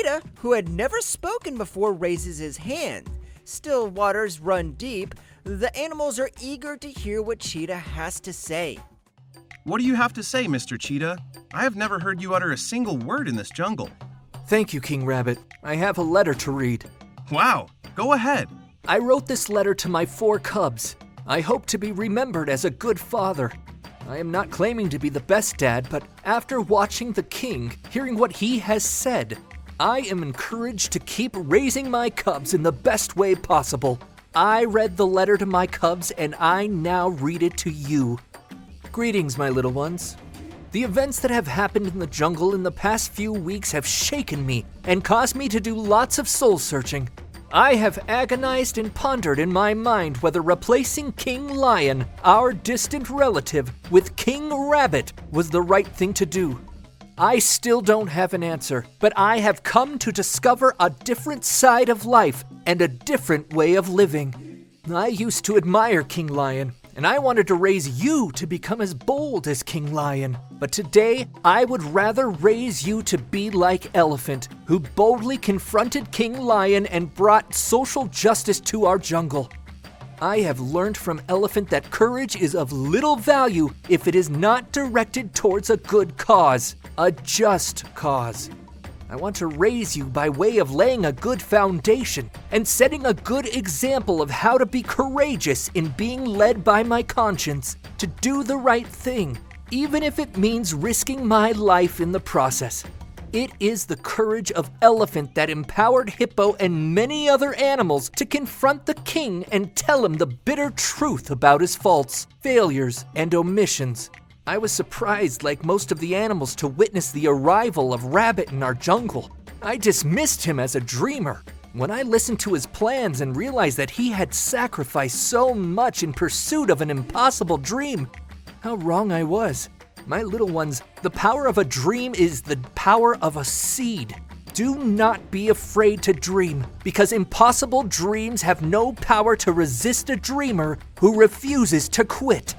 cheetah, who had never spoken before, raises his hand. Still waters run deep. The animals are eager to hear what Cheetah has to say. What do you have to say, Mr. Cheetah? I have never heard you utter a single word in this jungle. Thank you, King Rabbit. I have a letter to read. Wow, go ahead. I wrote this letter to my 4 cubs. I hope to be remembered as a good father. I am not claiming to be the best dad, but after watching the king, hearing what he has said, I am encouraged to keep raising my cubs in the best way possible. I read the letter to my cubs, and I now read it to you. Greetings, my little ones. The events that have happened in the jungle in the past few weeks have shaken me and caused me to do lots of soul searching. I have agonized and pondered in my mind whether replacing King Lion, our distant relative, with King Rabbit was the right thing to do. I still don't have an answer, but I have come to discover a different side of life and a different way of living. I used to admire King Lion, and I wanted to raise you to become as bold as King Lion. But today, I would rather raise you to be like Elephant, who boldly confronted King Lion and brought social justice to our jungle. I have learned from Elephant that courage is of little value if it is not directed towards a good cause, a just cause. I want to raise you by way of laying a good foundation and setting a good example of how to be courageous in being led by my conscience to do the right thing, even if it means risking my life in the process. It is the courage of Elephant that empowered Hippo and many other animals to confront the king and tell him the bitter truth about his faults, failures, and omissions. I was surprised, like most of the animals, to witness the arrival of Rabbit in our jungle. I dismissed him as a dreamer. When I listened to his plans and realized that he had sacrificed so much in pursuit of an impossible dream, how wrong I was. My little ones, the power of a dream is the power of a seed. Do not be afraid to dream, because impossible dreams have no power to resist a dreamer who refuses to quit.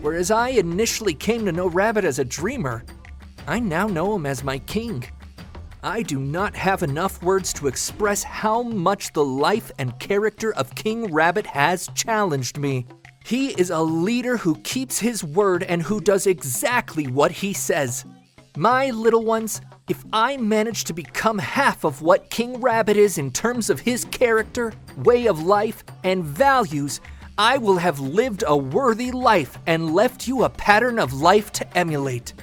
Whereas I initially came to know Rabbit as a dreamer, I now know him as my king. I do not have enough words to express how much the life and character of King Rabbit has challenged me. He is a leader who keeps his word and who does exactly what he says. My little ones, if I manage to become half of what King Rabbit is in terms of his character, way of life, and values, I will have lived a worthy life and left you a pattern of life to emulate.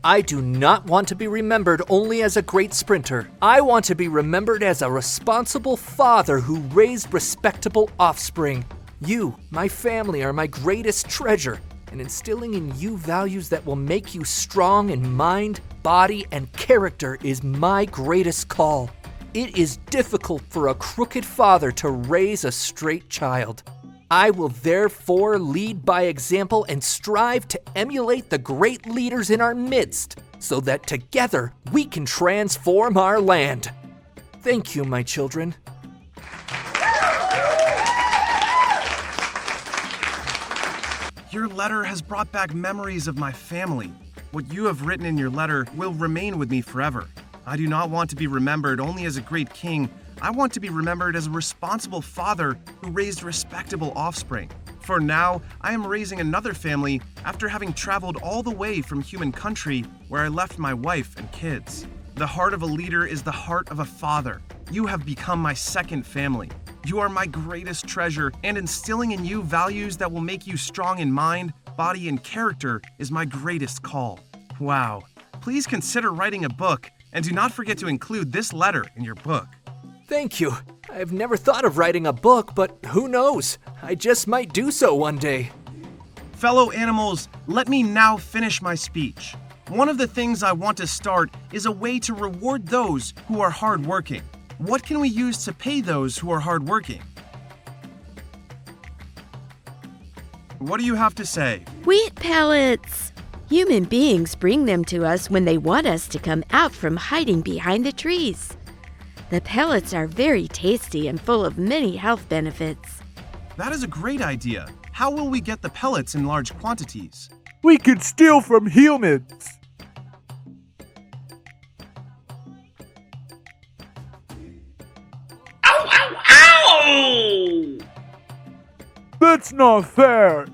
I do not want to be remembered only as a great sprinter. I want to be remembered as a responsible father who raised respectable offspring. You, my family, are my greatest treasure, and instilling in you values that will make you strong in mind, body, and character is my greatest call. It is difficult for a crooked father to raise a straight child. I will therefore lead by example and strive to emulate the great leaders in our midst so that together we can transform our land. Thank you, my children. Your letter has brought back memories of my family. What you have written in your letter will remain with me forever. I do not want to be remembered only as a great king. I want to be remembered as a responsible father who raised respectable offspring. For now, I am raising another family after having traveled all the way from human country where I left my wife and kids. The heart of a leader is the heart of a father. You have become my second family. You are my greatest treasure, and instilling in you values that will make you strong in mind, body, and character is my greatest call. Wow. Please consider writing a book, and do not forget to include this letter in your book. Thank you. I've never thought of writing a book, but who knows? I just might do so one day. Fellow animals, let me now finish my speech. One of the things I want to start is a way to reward those who are hardworking. What can we use to pay those who are hardworking? What do you have to say? Wheat pellets! Human beings bring them to us when they want us to come out from hiding behind the trees. The pellets are very tasty and full of many health benefits. That is a great idea. How will we get the pellets in large quantities? We could steal from humans. That's not fair.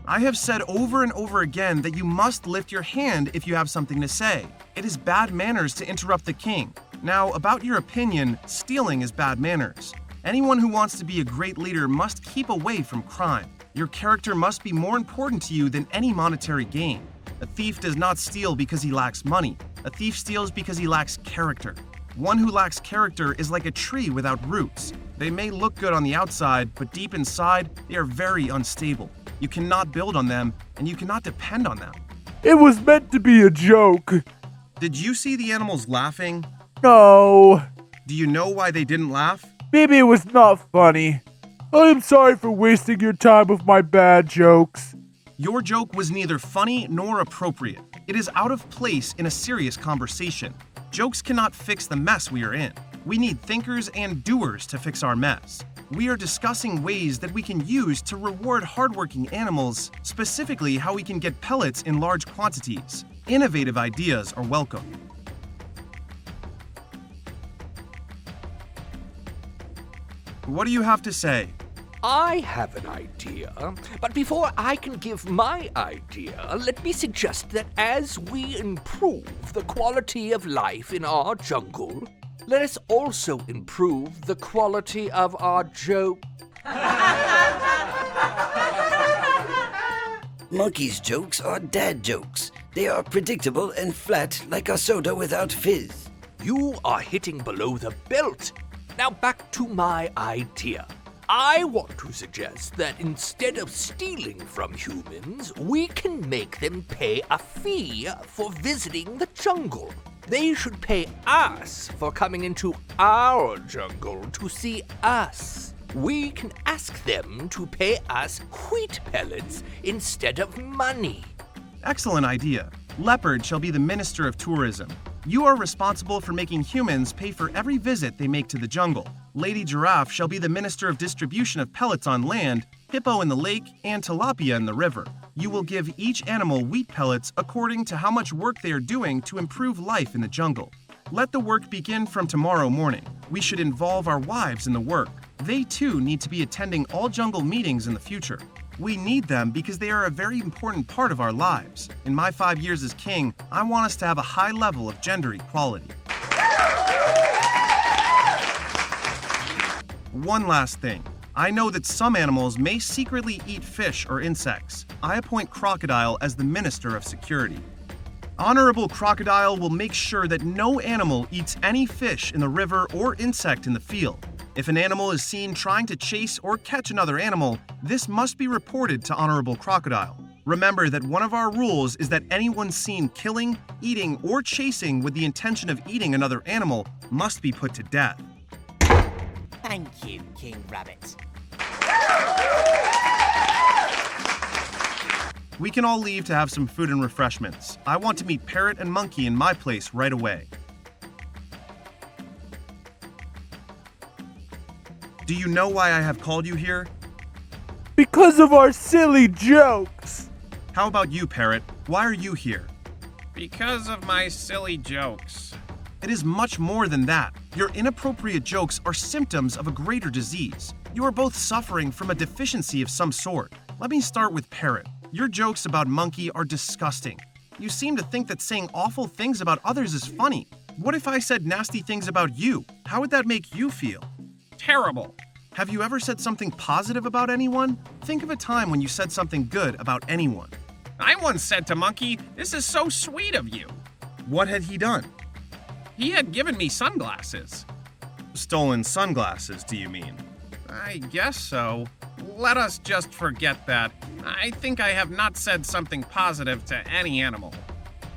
I have said over and over again that you must lift your hand if you have something to say. It is bad manners to interrupt the king. Now, about your opinion, stealing is bad manners. Anyone who wants to be a great leader must keep away from crime. Your character must be more important to you than any monetary gain. A thief does not steal because he lacks money. A thief steals because he lacks character. One who lacks character is like a tree without roots. They may look good on the outside, but deep inside, they are very unstable. You cannot build on them, and you cannot depend on them. It was meant to be a joke. Did you see the animals laughing? No. Do you know why they didn't laugh? Maybe it was not funny. I am sorry for wasting your time with my bad jokes. Your joke was neither funny nor appropriate. It is out of place in a serious conversation. Jokes cannot fix the mess we are in. We need thinkers and doers to fix our mess. We are discussing ways that we can use to reward hardworking animals, specifically how we can get pellets in large quantities. Innovative ideas are welcome. What do you have to say? I have an idea, but before I can give my idea, let me suggest that as we improve the quality of life in our jungle, let us also improve the quality of our joke. Monkey's jokes are dad jokes. They are predictable and flat like a soda without fizz. You are hitting below the belt. Now back to my idea. I want to suggest that instead of stealing from humans, we can make them pay a fee for visiting the jungle. They should pay us for coming into our jungle to see us. We can ask them to pay us wheat pellets instead of money. Excellent idea. Leopard shall be the Minister of Tourism. You are responsible for making humans pay for every visit they make to the jungle. Lady Giraffe shall be the Minister of Distribution of Pellets on land, hippo in the lake, and tilapia in the river. You will give each animal wheat pellets according to how much work they are doing to improve life in the jungle. Let the work begin from tomorrow morning. We should involve our wives in the work. They too need to be attending all jungle meetings in the future. We need them because they are a very important part of our lives. In my 5 years as king, I want us to have a high level of gender equality. One last thing. I know that some animals may secretly eat fish or insects. I appoint Crocodile as the Minister of Security. Honorable Crocodile will make sure that no animal eats any fish in the river or insect in the field. If an animal is seen trying to chase or catch another animal, this must be reported to Honorable Crocodile. Remember that one of our rules is that anyone seen killing, eating, or chasing with the intention of eating another animal must be put to death. Thank you, King Rabbit. We can all leave to have some food and refreshments. I want to meet Parrot and Monkey in my place right away. Do you know why I have called you here? Because of our silly jokes. How about you, Parrot? Why are you here? Because of my silly jokes. It is much more than that. Your inappropriate jokes are symptoms of a greater disease. You are both suffering from a deficiency of some sort. Let me start with Parrot. Your jokes about Monkey are disgusting. You seem to think that saying awful things about others is funny. What if I said nasty things about you? How would that make you feel? Terrible. Have you ever said something positive about anyone? Think of a time when you said something good about anyone. I once said to Monkey, "This is so sweet of you." What had he done? He had given me sunglasses. Stolen sunglasses, do you mean? I guess so. Let us just forget that. I think I have not said something positive to any animal.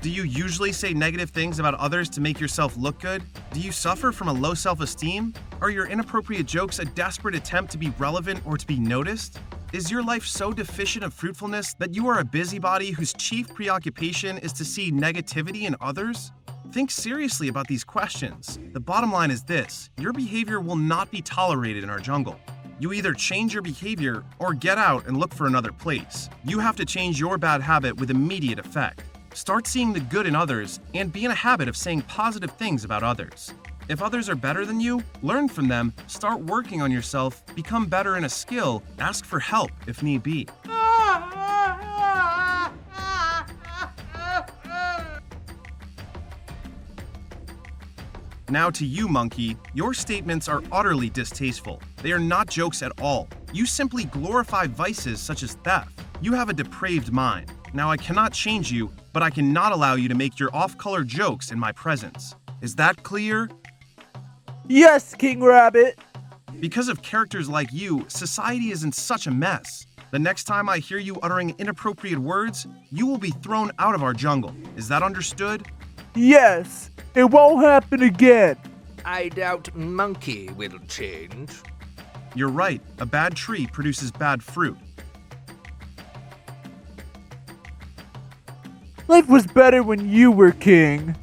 Do you usually say negative things about others to make yourself look good? Do you suffer from a low self-esteem? Are your inappropriate jokes a desperate attempt to be relevant or to be noticed? Is your life so deficient of fruitfulness that you are a busybody whose chief preoccupation is to see negativity in others? Think seriously about these questions. The bottom line is this: your behavior will not be tolerated in our jungle. You either change your behavior or get out and look for another place. You have to change your bad habit with immediate effect. Start seeing the good in others and be in a habit of saying positive things about others. If others are better than you, learn from them, start working on yourself, become better in a skill, ask for help if need be. Now to you, monkey. Your statements are utterly distasteful. They are not jokes at all. You simply glorify vices such as theft. You have a depraved mind. Now I cannot change you, but I cannot allow you to make your off-color jokes in my presence. Is that clear? Yes, King Rabbit. Because of characters like you, society is in such a mess. The next time I hear you uttering inappropriate words, you will be thrown out of our jungle. Is that understood? Yes, it won't happen again. I doubt monkey will change. You're right. A bad tree produces bad fruit. Life was better when you were king.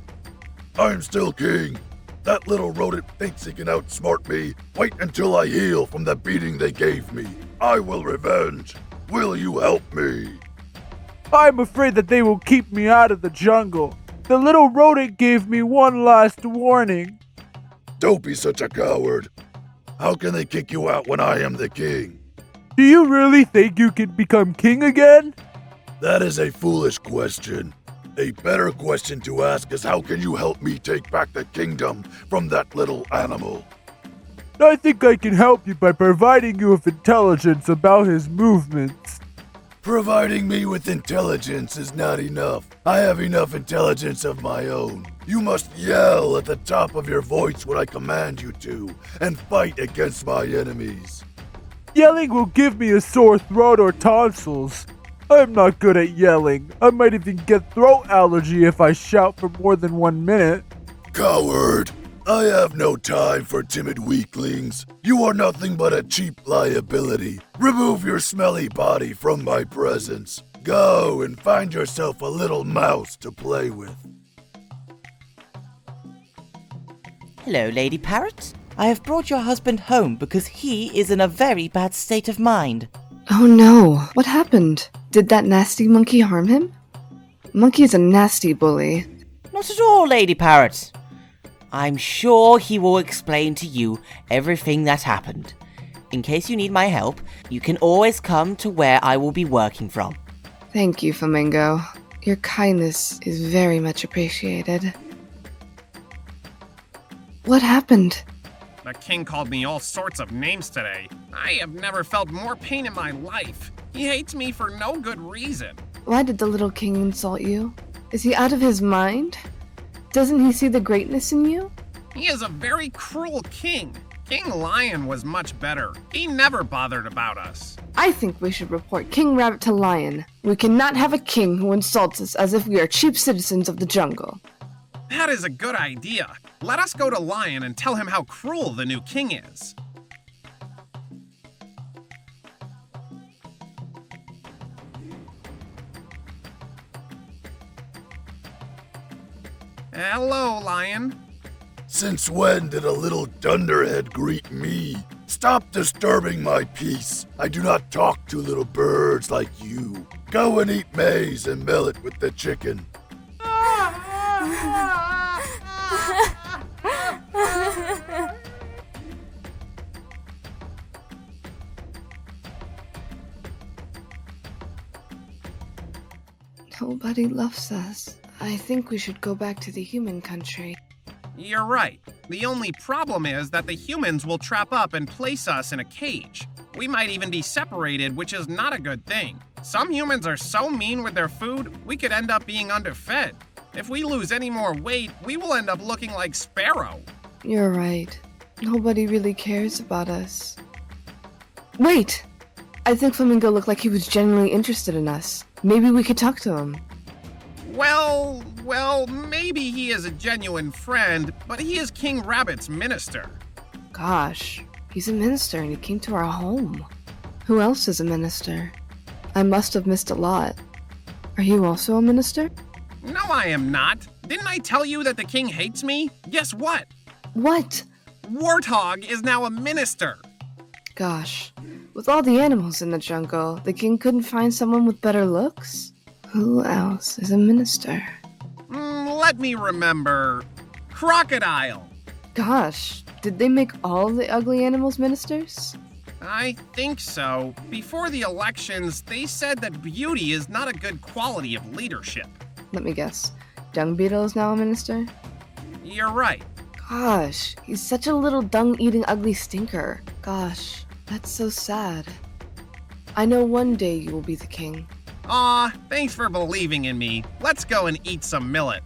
I'm still king. That little rodent thinks he can outsmart me. Wait until I heal from the beating they gave me. I will revenge. Will you help me? I'm afraid that they will keep me out of the jungle. The little rodent gave me one last warning. Don't be such a coward. How can they kick you out when I am the king? Do you really think you can become king again? That is a foolish question. A better question to ask is how can you help me take back the kingdom from that little animal? I think I can help you by providing you with intelligence about his movements. Providing me with intelligence is not enough. I have enough intelligence of my own. You must yell at the top of your voice when I command you to, and fight against my enemies. Yelling will give me a sore throat or tonsils. I'm not good at yelling. I might even get throat allergy if I shout for more than 1 minute. Coward! I have no time for timid weaklings. You are nothing but a cheap liability. Remove your smelly body from my presence. Go and find yourself a little mouse to play with. Hello, Lady Parrot. I have brought your husband home because he is in a very bad state of mind. Oh no, what happened? Did that nasty monkey harm him? Monkey is a nasty bully. Not at all, Lady Parrot. I'm sure he will explain to you everything that happened. In case you need my help, you can always come to where I will be working from. Thank you, Flamingo. Your kindness is very much appreciated. What happened? The king called me all sorts of names today. I have never felt more pain in my life. He hates me for no good reason. Why did the little king insult you? Is he out of his mind? Doesn't he see the greatness in you? He is a very cruel king. King Lion was much better. He never bothered about us. I think we should report King Rabbit to Lion. We cannot have a king who insults us as if we are cheap citizens of the jungle. That is a good idea. Let us go to Lion and tell him how cruel the new king is. Hello, Lion. Since when did a little dunderhead greet me? Stop disturbing my peace. I do not talk to little birds like you. Go and eat maize and millet with the chicken. Nobody loves us. I think we should go back to the human country. You're right. The only problem is that the humans will trap up and place us in a cage. We might even be separated, which is not a good thing. Some humans are so mean with their food, we could end up being underfed. If we lose any more weight, we will end up looking like Sparrow. You're right. Nobody really cares about us. Wait! I think Flamingo looked like he was genuinely interested in us. Maybe we could talk to him. Well, maybe he is a genuine friend, but he is King Rabbit's minister. Gosh, he's a minister and he came to our home. Who else is a minister? I must have missed a lot. Are you also a minister? No, I am not. Didn't I tell you that the king hates me? Guess what? What? Warthog is now a minister. Gosh, with all the animals in the jungle, the king couldn't find someone with better looks? Who else is a minister? Let me remember. Crocodile. Gosh, did they make all the ugly animals ministers? I think so. Before the elections, they said that beauty is not a good quality of leadership. Let me guess. Dung Beetle is now a minister? You're right. Gosh, he's such a little dung-eating ugly stinker. Gosh, that's so sad. I know one day you will be the king. Aw, thanks for believing in me. Let's go and eat some millet.